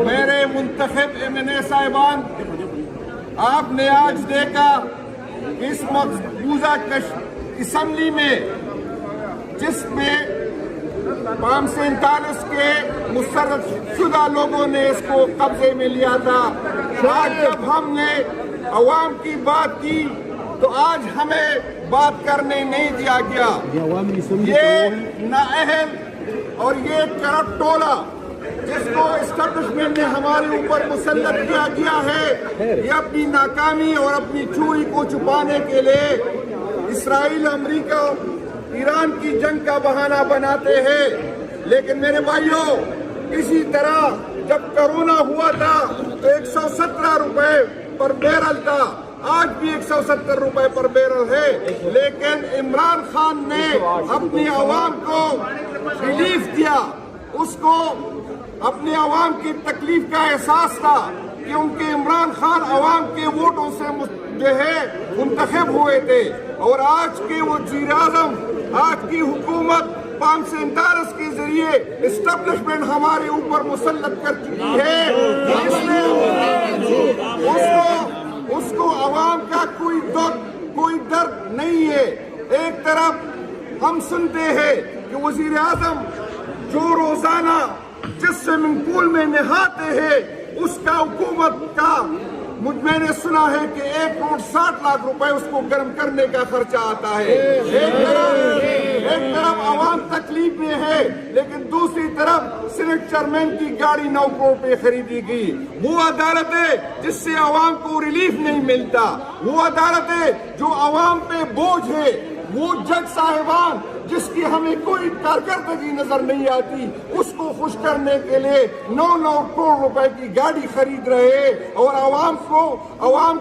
میرے منتخب MNA صاحبان، آپ نے آج دیکھا اس مقبوضہ اسمبلی میں جس میں 539 کے مسرت شدہ لوگوں نے اس کو قبضے میں لیا تھا۔ آج جب ہم نے عوام کی بات کی تو آج ہمیں بات کرنے نہیں دیا گیا۔ یہ نااہل اور یہ کرپٹ ٹولہ جس کو اسٹیبلشمنٹ نے ہمارے اوپر مسلط کیا گیا ہے، یہ اپنی ناکامی اور اپنی چوری کو چھپانے کے لیے اسرائیل، امریکہ، ایران کی جنگ کا بہانہ بناتے ہیں۔ لیکن میرے بھائیوں، اسی طرح جب کرونا ہوا تھا تو 117 روپے پر بیرل تھا، آج بھی 170 روپے پر بیرل ہے، لیکن عمران خان نے اپنی عوام کو ریلیف دیا۔ اس کو اپنے عوام کی تکلیف کا احساس تھا کیونکہ عمران خان عوام کے ووٹوں سے منتخب ہوئے تھے، اور آج کے وزیر اعظم، آج کی حکومت 539 کے ذریعے اسٹیبلشمنٹ ہمارے اوپر مسلط کر چکی ہے۔ اس کو عوام کا کوئی درد نہیں ہے۔ ایک طرف ہم سنتے ہیں کہ وزیر اعظم جو روزانہ جس سوئمنگ پول میں نہاتے ہیں اس کا حکومت کا میں نے سنا ہے کہ 1,60,00,000 روپے اس کو گرم کرنے کا خرچہ آتا ہے۔ ایک طرف عوام تکلیف میں ہے، لیکن دوسری طرف سینٹ چیئرمین کی گاڑی 9 کروڑ پہ خریدی گئی۔ وہ عدالت ہے جس سے عوام کو ریلیف نہیں ملتا، وہ عدالت ہے جو عوام پہ بوجھ ہے، وہ جج صاحبان جس کی ہمیں کوئی کارکردگی نظر نہیں آتی، اس کو خوش کرنے کے لیے 9 کروڑ روپے کی گاڑی خرید رہے اور عوام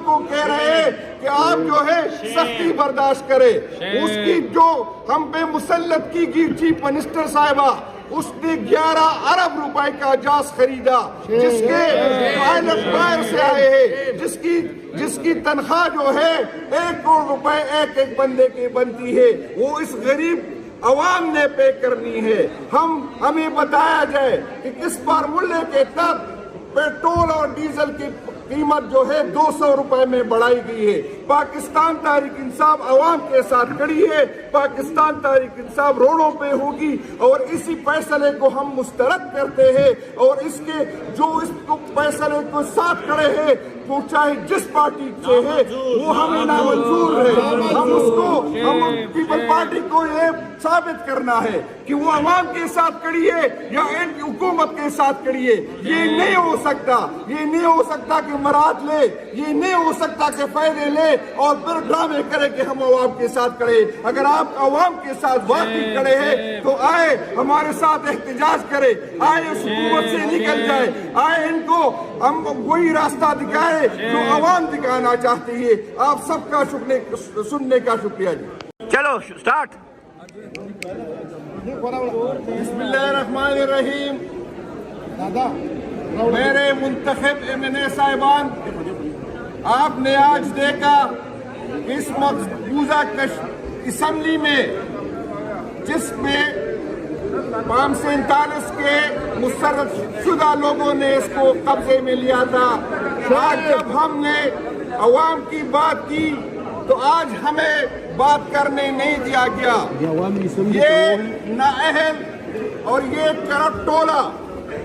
کو کہہ رہے کہ آپ جو ہے سختی برداشت کرے۔ اس کی جو ہم پہ مسلط کی گئی چیف منسٹر صاحبہ، اس نے 11 ارب روپے کا جہاز خریدا جس کے پائلٹ باہر سے آئے ہیں، جس کی تنخواہ جو ہے 1 کروڑ روپے ایک بندے کی بنتی ہے، وہ اس غریب عوام نے پے کرنی ہے۔ ہمیں بتایا جائے کہ کس فارمولے کے تحت پیٹرول اور ڈیزل کی قیمت جو ہے 200 روپے میں بڑھائی گئی ہے۔ پاکستان تحریک انصاف عوام کے ساتھ کھڑی ہے، پاکستان تحریک انصاف روڈوں پہ ہوگی، اور اسی فیصلے کو ہم مسترد کرتے ہیں، اور اس فیصلے کو ساتھ کھڑے ہیں، وہ چاہے جس پارٹی سے ہے وہ ہمیں نامنظور ہے۔ ہم پیپل پارٹی کو یہ ثابت کرنا ہے کہ وہ عوام کے ساتھ کھڑی ہے یا ان کی حکومت کے ساتھ کھڑی ہے۔ یہ نہیں ہو سکتا کہ مراد لے، یہ نہیں ہو سکتا کہ فائدے لے اور پھر ڈرامے کرے کہ ہم عوام کے ساتھ کھڑے۔ اگر آپ عوام کے ساتھ واقعی کھڑے ہیں تو آئے ہمارے ساتھ احتجاج کرے، آئے اس حکومت سے نکل جائے، آئے ان کو ہم وہی راستہ دکھائے جو عوام دکھانا چاہتی ہے۔ آپ سب کا سننے کا شکریہ جی۔ چلو سٹارٹ۔ بسم اللہ الرحمن الرحیم۔ میرے منتخب MNA صاحبان، آپ نے آج دیکھا اس مقبوضہ اسمبلی میں جس میں 539 کے مسرت شدہ لوگوں نے اس کو قبضے میں لیا تھا۔ آج جب ہم نے عوام کی بات کی تو آج ہمیں بات کرنے نہیں دیا گیا۔ یہ نااہل اور یہ کرپٹ ٹولہ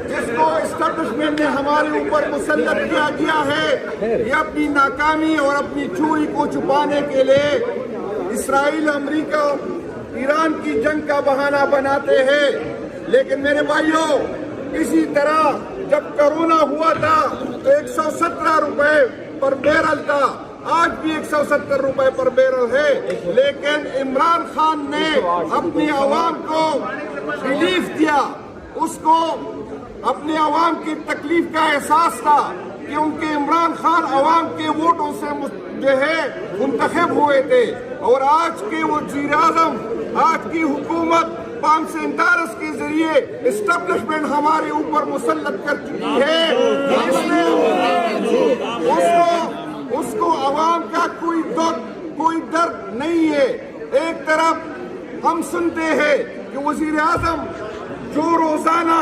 جس کو اسٹیبلشمنٹ نے ہمارے اوپر مسلط کیا گیا ہے، یہ اپنی ناکامی اور اپنی چوری کو چھپانے کے لیے اسرائیل، امریکہ، ایران کی جنگ کا بہانہ بناتے ہیں۔ لیکن میرے بھائیوں، اسی طرح جب کرونا ہوا تھا تو 117 روپے پر بیرل تھا، آج بھی 170 روپے پر بیرل ہے، لیکن عمران خان نے اپنی عوام کو ریلیف دیا۔ اس کو اپنے عوام کی تکلیف کا احساس تھا کیونکہ عمران خان عوام کے ووٹوں سے منتخب ہوئے تھے، اور آج کے وزیر اعظم، آج کی حکومت 539 کے ذریعے اسٹیبلشمنٹ ہمارے اوپر مسلط کر چکی ہے۔ اس کو عوام کا کوئی درد نہیں ہے۔ ایک طرف ہم سنتے ہیں کہ وزیر اعظم جو روزانہ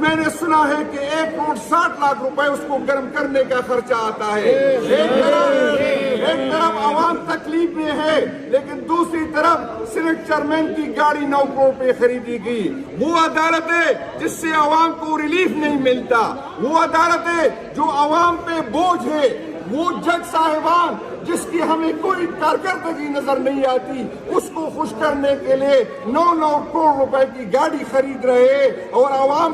میں نے سنا ہے کہ 1,60,00,000 روپے اس کو گرم کرنے کا خرچہ آتا ہے. ایک طرف عوام تکلیف میں ہے لیکن دوسری طرف سینٹ چیئرمین کی گاڑی 9 کروڑ پہ خریدی گئی. وہ عدالت ہے جس سے عوام کو ریلیف نہیں ملتا. وہ عدالت ہے جو عوام پہ بوجھ ہے. وہ جج صاحبان جس کی ہمیں کوئی کارکردگی نظر نہیں آتی اس کو خوش کرنے کے لیے 9 کروڑ روپے کی گاڑی خرید رہے اور عوام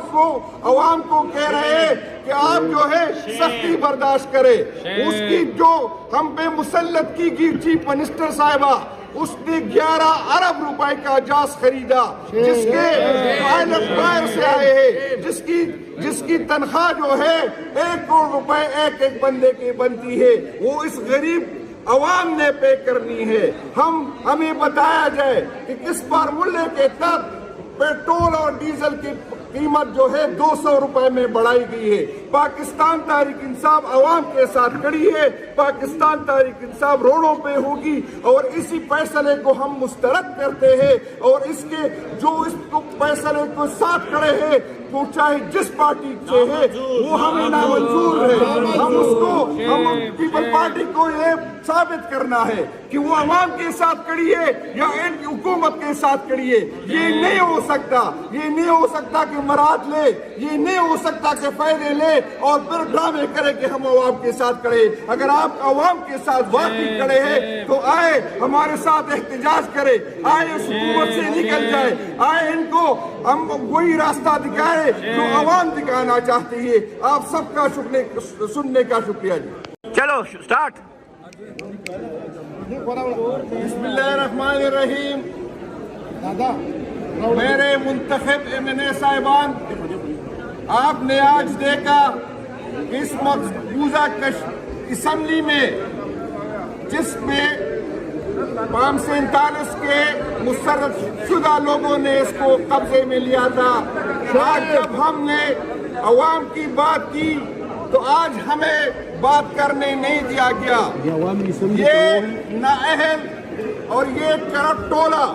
کو کہہ رہے کہ آپ جو ہے سختی برداشت کرے. اس کی جو ہم پہ مسلط کی گئی چیف منسٹر صاحبہ اس نے 11 ارب روپے کا جہاز خریدا جس کے پائلٹ باہر سے آئے ہیں جس کی تنخواہ جو ہے 1 کروڑ روپے ایک بندے کی بنتی ہے. وہ اس غریب عوام نے پے کرنی ہے. ہمیں بتایا جائے کہ کس فارمولے کے تحت پیٹرول اور ڈیزل کی قیمت جو ہے 200 روپے میں بڑھائی گئی ہے. پاکستان تحریک انصاف عوام کے ساتھ کھڑی ہے. پاکستان تحریک انصاف روڈوں پہ ہوگی اور اسی فیصلے کو ہم مسترد کرتے ہیں اور اس کے جو اس فیصلے کو ساتھ کھڑے ہیں وہ چاہے جس پارٹی سے ہے وہ ہمیں نامنظور ہے. ہم پیپل پارٹی کو یہ ثابت کرنا ہے کہ وہ عوام کے ساتھ کھڑی ہے یا حکومت کے ساتھ کھڑی ہے. یہ نہیں ہو سکتا کہ مراد لے. یہ نہیں ہو سکتا کہ فائدے لے اور پھر ڈرامے کرے کہ ہم عوام کے ساتھ کھڑے. اگر آپ عوام کے ساتھ واقعی کھڑے ہیں تو آئے ہمارے ساتھ احتجاج کرے. آئے اس حکومت سے نکل جائے. آئے ان کو ہم وہی راستہ دکھائے جو عوام دکھانا چاہتی ہے. آپ سب کا سننے کا شکریہ جی. چلو سٹارٹ. بسم اللہ الرحمن الرحیم. میرے منتخب MNA صاحبان، آپ نے آج دیکھا اس مقبوضہ اسمبلی میں جس میں 547 کے مسرت شدہ لوگوں نے اس کو قبضے میں لیا تھا. آج جب ہم نے عوام کی بات کی تو آج ہمیں بات کرنے نہیں دیا گیا. یہ نااہل اور یہ کرپٹ ٹولہ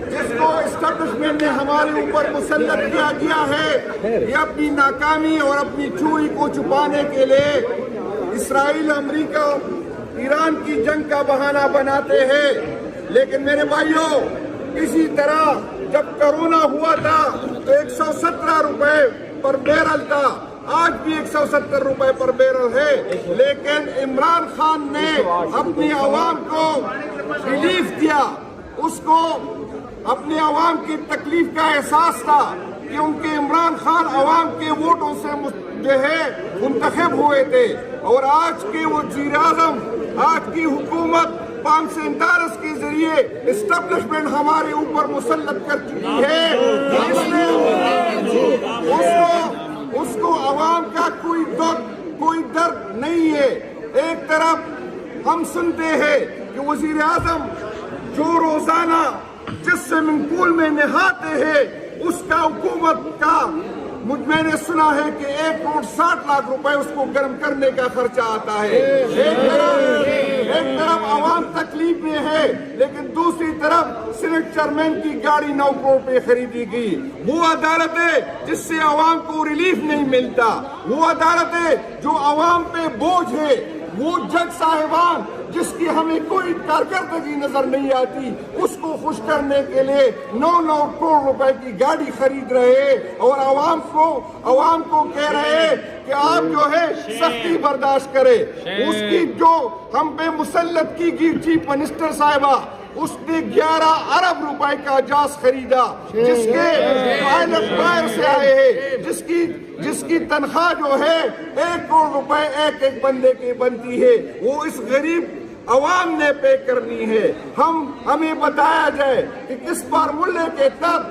جس کو اسٹیبلشمنٹ نے ہمارے اوپر مسلط کیا گیا ہے، یہ اپنی ناکامی اور اپنی چوری کو چھپانے کے لیے اسرائیل، امریکہ، ایران کی جنگ کا بہانہ بناتے ہیں. لیکن میرے بھائیوں، اسی طرح جب کرونا ہوا تھا تو 117 روپے پر بیرل تھا. آج بھی 170 روپے پر بیرل ہے. لیکن عمران خان نے اپنی عوام کو ریلیف دیا. اس کو اپنے عوام کی تکلیف کا احساس تھا کیونکہ عمران خان عوام کے ووٹوں سے جو ہے منتخب ہوئے تھے اور آج کے وزیر اعظم، آج کی حکومت 547 کے ذریعے اسٹیبلشمنٹ ہمارے اوپر مسلط کر چکی ہے. اس کو عوام کا کوئی درد نہیں ہے. ایک طرف ہم سنتے ہیں کہ وزیر اعظم جو روزانہ جس سوئمنگ پول میں نہاتے ہیں اس کا حکومت کا میں نے سنا ہے کہ 1,60,00,000 روپے اس کو گرم کرنے کا خرچہ آتا ہے. ایک طرف عوام تکلیف میں ہے لیکن دوسری طرف سینٹ چیئرمین کی گاڑی 9 کروڑ پہ خریدی گئی. وہ عدالت ہے جس سے عوام کو ریلیف نہیں ملتا. وہ عدالت ہے جو عوام پہ بوجھ ہے. وہ جج صاحبان جس کی ہمیں کوئی کارکردگی نظر نہیں آتی اس کو خوش کرنے کے لیے 9 کروڑ روپے کی گاڑی خرید رہے اور عوام کو کہہ رہے کہ آپ جو ہے سختی برداشت کرے. اس کی جو ہم پہ مسلط کی گئی چیف منسٹر صاحبہ اس نے 11 ارب روپے کا جہاز خریدا جس کے پائلٹ باہر سے آئے ہیں جس کی تنخواہ جو ہے 1 کروڑ روپے ایک بندے کی بنتی ہے. وہ اس غریب عوام نے پے کرنی ہے. ہمیں بتایا جائے کہ کس فارمولے کے تحت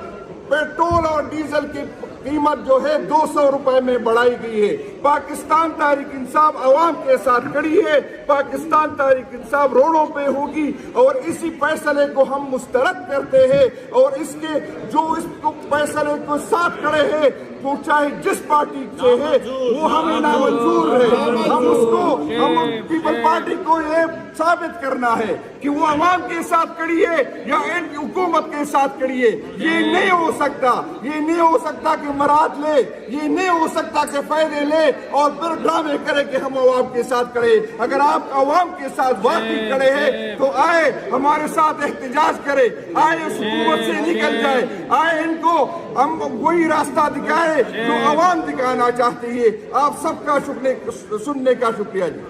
پیٹرول اور ڈیزل کی قیمت جو ہے 200 روپے میں بڑھائی گئی ہے. پاکستان تحریک انصاف عوام کے ساتھ کھڑی ہے. پاکستان تحریک انصاف روڈوں پہ ہوگی اور اسی فیصلے کو ہم مسترد کرتے ہیں اور اس کے جو اس فیصلے کو ساتھ کھڑے ہیں وہ چاہے جس پارٹی سے ہے وہ ہمیں نامنظور ہے. ہم پیپل پارٹی کو یہ ثابت کرنا ہے کہ وہ عوام کے ساتھ کھڑی ہے یا ان کی حکومت کے ساتھ کھڑی ہے. یہ نہیں ہو سکتا, یہ نہیں ہو سکتا کہ مراد لے, یہ نہیں ہو سکتا کہ فائدے لے اور پھر ڈرامے کرے کہ ہم عوام کے ساتھ کھڑے. اگر آپ عوام کے ساتھ واقعی کھڑے ہیں تو آئے ہمارے ساتھ احتجاج کرے, آئے اس حکومت سے نکل جائے, آئے ان کو ہم وہی راستہ دکھائے جو عوام دکھانا چاہتی ہے. آپ سب کا سننے کا شکریہ جی.